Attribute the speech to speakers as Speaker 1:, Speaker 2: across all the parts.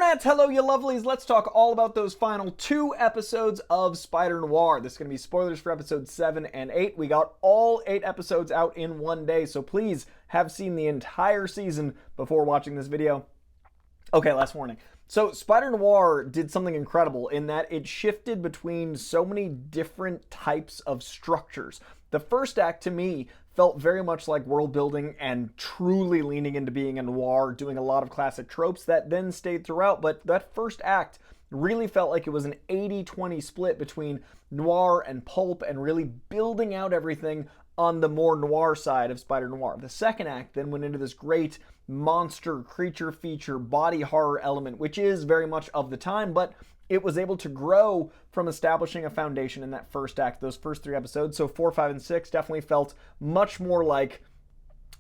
Speaker 1: Internet! Hello, you lovelies! Let's talk all about those final 2 episodes of Spider-Noir. This is going to be spoilers for episodes 7 and 8. We got all 8 episodes out in one day, so please have seen the entire season before watching this video. Okay, last warning. So Spider-Noir did something incredible in that it shifted between so many different types of structures. The first act, to me, felt very much like world building and truly leaning into being a noir, doing a lot of classic tropes that then stayed throughout. But that first act really felt like it was an 80-20 split between noir and pulp and really building out everything on the more noir side of Spider-Noir. The second act then went into this great monster creature feature body horror element, which is very much of the time, but it was able to grow from establishing a foundation in that first act, those first 3 episodes. So 4, 5, and 6 definitely felt much more like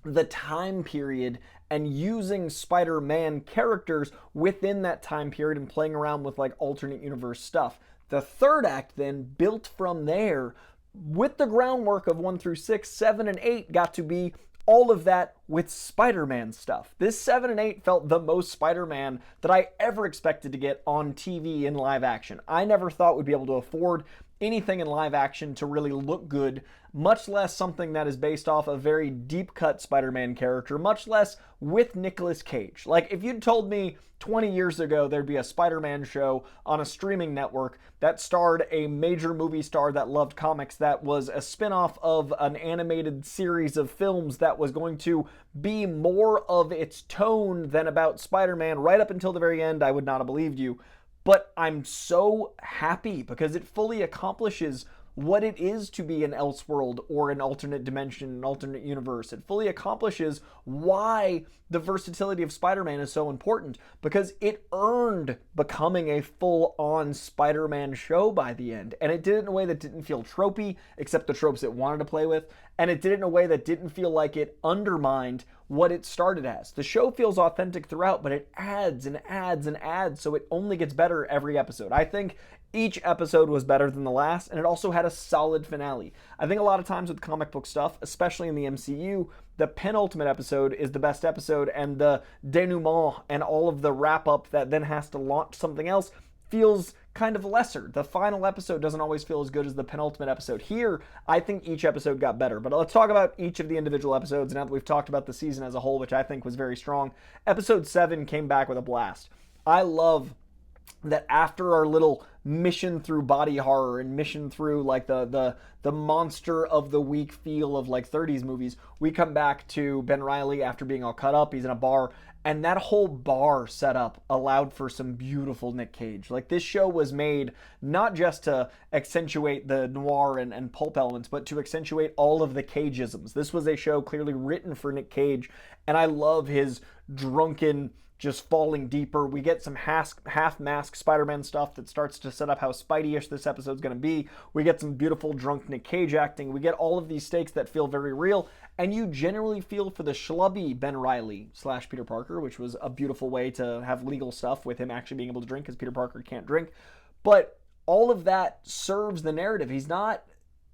Speaker 1: the time period and using Spider-Man characters within that time period and playing around with like alternate universe stuff. The third act then built from there with the groundwork of 1 through 6, 7, and 8 got to be all of that with Spider-Man stuff. This 7 and 8 felt the most Spider-Man that I ever expected to get on TV in live action. I never thought we'd be able to afford anything in live action to really look good, much less something that is based off a very deep-cut Spider-Man character, much less with NICOLAS Cage. Like, if you'd told me 20 years ago there'd be a Spider-Man show on a streaming network that starred a major movie star that loved comics, that was a spin-off of an animated series of films that was going to be more of its tone than about Spider-Man right up until the very end, I would not have believed you. But I'm so happy because it fully accomplishes what it is to be an Elseworld or an alternate dimension, an alternate universe. It fully accomplishes why the versatility of Spider-Man is so important, because it earned becoming a full-on Spider-Man show by the end. And it did it in a way that didn't feel tropey, except the tropes it wanted to play with. And it did it in a way that didn't feel like it undermined what it started as. The show feels authentic throughout, but it adds and adds and adds, so it only gets better every episode. I think each episode was better than the last, and it also had a solid finale. I think a lot of times with comic book stuff, especially in the MCU, the penultimate episode is the best episode, and the denouement and all of the wrap-up that then has to launch something else feels kind of lesser. The final episode doesn't always feel as good as the penultimate episode. Here, I think each episode got better. But let's talk about each of the individual episodes now that we've talked about the season as a whole, which I think was very strong. Episode 7 came back with a blast. I love that after our little mission through body horror and mission through like the monster of the week feel of like 30s movies, we come back to Ben Reilly after being all cut up. He's in a bar, and that whole bar setup allowed for some beautiful Nick Cage. Like, this show was made not just to accentuate the noir and pulp elements, but to accentuate all of the Cageisms. This was a show clearly written for Nick Cage, and I love his drunken, just falling deeper. We get some half-mask Spider-Man stuff that starts to set up how Spidey-ish this episode's going to be. We get some beautiful drunk Nick Cage acting. We get all of these stakes that feel very real, and you generally feel for the schlubby Ben Reilly / Peter Parker, which was a beautiful way to have legal stuff with him actually being able to drink, because Peter Parker can't drink. But all of that serves the narrative. He's not,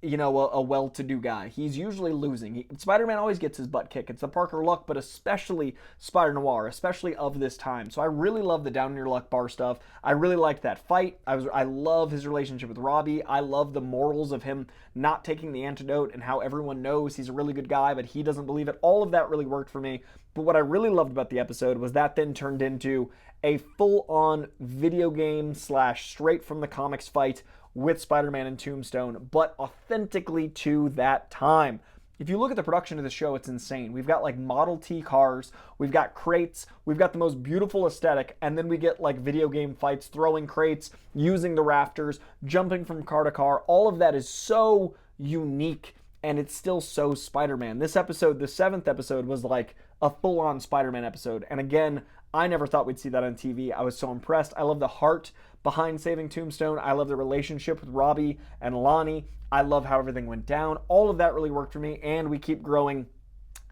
Speaker 1: you know, a well-to-do guy. He's usually losing. Spider-Man always gets his butt kicked. It's the Parker luck, but especially Spider-Noir, especially of this time. So I really love the down on your luck bar stuff. I really liked that fight. I love his relationship with Robbie. I love the morals of him not taking the antidote and how everyone knows he's a really good guy, but he doesn't believe it. All of that really worked for me. But what I really loved about the episode was that then turned into a full-on video game / straight from the comics fight with Spider-Man and Tombstone, but authentically to that time. If you look at the production of the show, it's insane. We've got like Model T cars, we've got crates, we've got the most beautiful aesthetic, and then we get like video game fights, throwing crates, using the rafters, jumping from car to car. All of that is so unique, and it's still so Spider-Man. This episode, the 7th episode, was like a full-on Spider-Man episode, and again, I never thought we'd see that on TV. I was so impressed. I love the heart behind saving Tombstone. I love the relationship with Robbie and Lonnie. I love how everything went down. All of that really worked for me, and we keep growing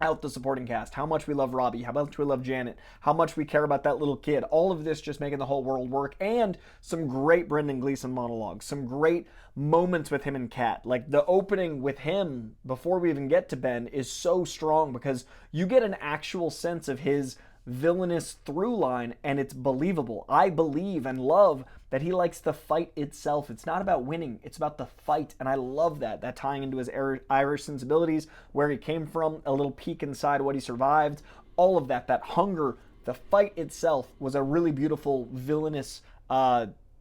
Speaker 1: out the supporting cast. How much we love Robbie, how much we love Janet, how much we care about that little kid. All of this just making the whole world work, and some great Brendan Gleeson monologues, some great moments with him and Kat. Like, the opening with him, before we even get to Ben, is so strong because you get an actual sense of his villainous through line, and it's believable. I believe and love that he likes the fight itself. It's not about winning, it's about the fight, and I love that. That tying into his Irish sensibilities, where he came from, a little peek inside what he survived, all of that, that hunger, the fight itself was a really beautiful villainous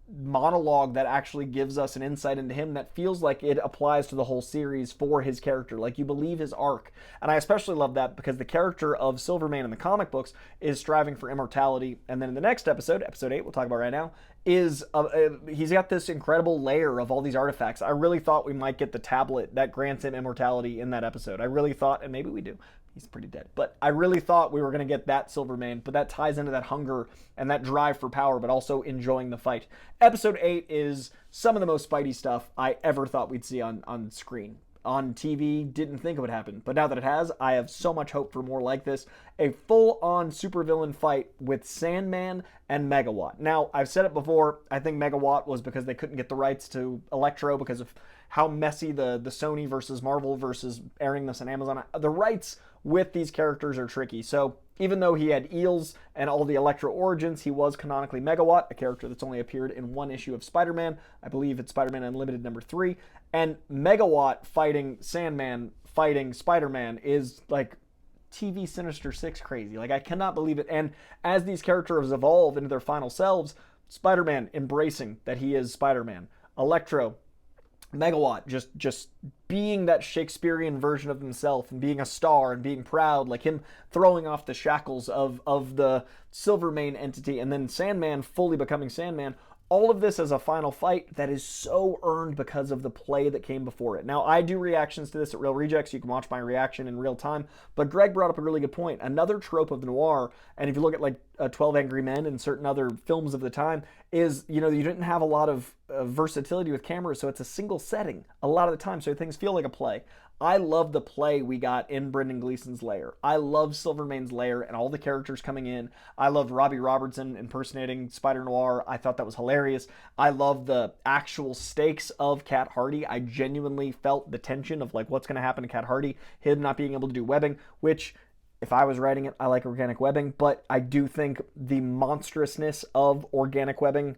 Speaker 1: monologue that actually gives us an insight into him that feels like it applies to the whole series for his character. Like, you believe his arc. And I especially love that because the character of Silvermane in the comic books is striving for immortality. And then in the next episode, episode 8, we'll talk about right now, is he's got this incredible layer of all these artifacts. I really thought we might get the tablet that grants him immortality in that episode. I really thought, and maybe we do, he's pretty dead, but I really thought we were going to get that Silvermane, but that ties into that hunger and that drive for power, but also enjoying the fight. Episode 8 is some of the most Spidey stuff I ever thought we'd see on screen. On TV, didn't think it would happen, but now that it has, I have so much hope for more like this. A full-on supervillain fight with Sandman and Megawatt. Now, I've said it before, I think Megawatt was because they couldn't get the rights to Electro because of how messy the Sony versus Marvel versus airing this on Amazon. The rights with these characters are tricky. So even though he had Eels and all the Electro origins, he was canonically Megawatt, a character that's only appeared in one issue of Spider-Man. I believe it's Spider-Man Unlimited #3. And Megawatt fighting Sandman, fighting Spider-Man is like TV Sinister 6 crazy. Like, I cannot believe it. And as these characters evolve into their final selves, Spider-Man embracing that he is Spider-Man. Electro, Megawatt just being that Shakespearean version of himself and being a star and being proud, like him throwing off the shackles of the Silvermane entity, and then Sandman fully becoming Sandman. All of this as a final fight that is so earned because of the play that came before it. Now, I do reactions to this at Real Rejects. You can watch my reaction in real time. But Greg brought up a really good point. Another trope of the noir, and if you look at like 12 Angry Men and certain other films of the time, is, you didn't have a lot of versatility with cameras, so it's a single setting a lot of the time, so things feel like a play. I love the play we got in Brendan Gleeson's lair. I love Silvermane's lair and all the characters coming in. I loved Robbie Robertson impersonating Spider-Noir. I thought that was hilarious. I love the actual stakes of Cat Hardy. I genuinely felt the tension of like what's going to happen to Cat Hardy, him not being able to do webbing, which, if I was writing it, I like organic webbing, but I do think the monstrousness of organic webbing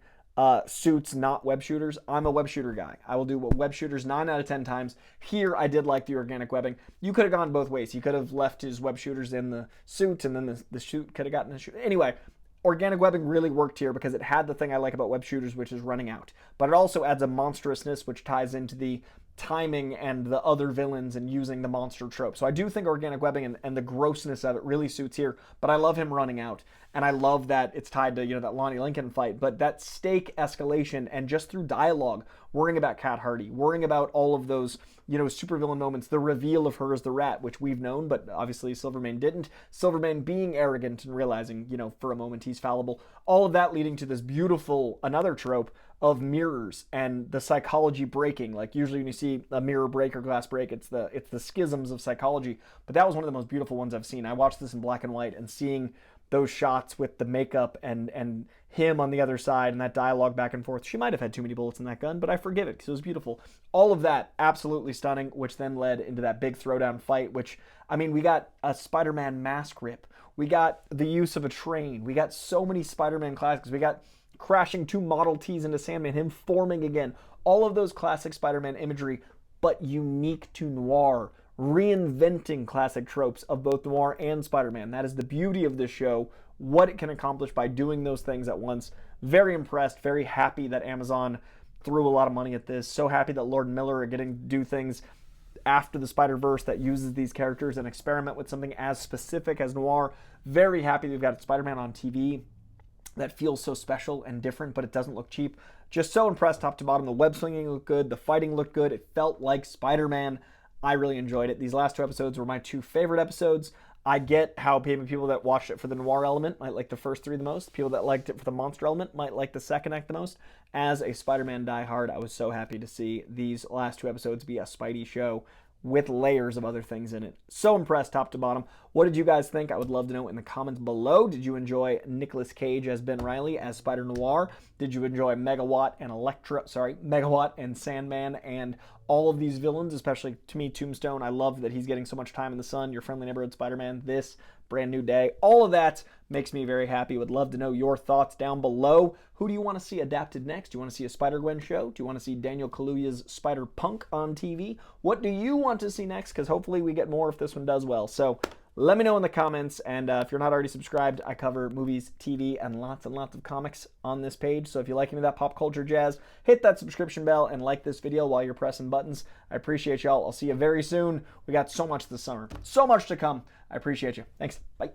Speaker 1: suits not web shooters. I'm a web shooter guy. I will do web shooters 9 out of 10 times. Here, I did like the organic webbing. You could have gone both ways. You could have left his web shooters in the suit, and then the suit could have gotten the shoot. Anyway, organic webbing really worked here because it had the thing I like about web shooters, which is running out. But it also adds a monstrousness, which ties into the timing and the other villains and using the monster trope. So I do think organic webbing and the grossness of it really suits here, but I love him running out, and I love that it's tied to, that Lonnie Lincoln fight, but that stake escalation and just through dialogue, worrying about Cat Hardy, worrying about all of those, supervillain moments, the reveal of her as the Rat, which we've known, but obviously Silvermane didn't. Silvermane being arrogant and realizing, for a moment he's fallible. All of that leading to this beautiful, another trope of mirrors and the psychology breaking. Like, usually when you see a mirror break or glass break, it's the schisms of psychology. But that was one of the most beautiful ones I've seen. I watched this in black and white, and seeing those shots with the makeup and him on the other side and that dialogue back and forth. She might have had too many bullets in that gun, but I forgive it because it was beautiful. All of that absolutely stunning, which then led into that big throwdown fight, which, we got a Spider-Man mask rip. We got the use of a train. We got so many Spider-Man classics. We got crashing 2 Model Ts into Sandman, him forming again. All of those classic Spider-Man imagery, but unique to noir, reinventing classic tropes of both noir and Spider-Man. That is the beauty of this show, what it can accomplish by doing those things at once. Very impressed, very happy that Amazon threw a lot of money at this. So happy that Lord and Miller are getting to do things after the Spider-Verse that uses these characters and experiment with something as specific as noir. Very happy we've got Spider-Man on TV. That feels so special and different, but it doesn't look cheap. Just so impressed top to bottom. The web slinging looked good. The fighting looked good. It felt like Spider-Man. I really enjoyed it. These last 2 episodes were my 2 favorite episodes. I get how people that watched it for the noir element might like the first 3 the most. People that liked it for the monster element might like the second act the most. As a Spider-Man diehard, I was so happy to see these last 2 episodes be a Spidey show with layers of other things in it. So impressed top to bottom. What did you guys think? I would love to know in the comments below. Did you enjoy NICOLAS CAGE as Ben Reilly as Spider-Noir? Did you enjoy Megawatt and Sandman and all of these villains, especially to me, Tombstone? I love that he's getting so much time in the sun. Your friendly neighborhood Spider-Man, this brand new day. All of that Makes me very happy. Would love to know your thoughts down below. Who do you want to see adapted next? Do you want to see a Spider-Gwen show? Do you want to see Daniel Kaluuya's Spider-Punk on TV? What do you want to see next? Because hopefully we get more if this one does well. So let me know in the comments, and if you're not already subscribed, I cover movies, TV, and lots of comics on this page. So if you like any of that pop culture jazz, hit that subscription bell and like this video while you're pressing buttons. I appreciate y'all. I'll see you very soon. We got so much this summer. So much to come. I appreciate you. Thanks. Bye.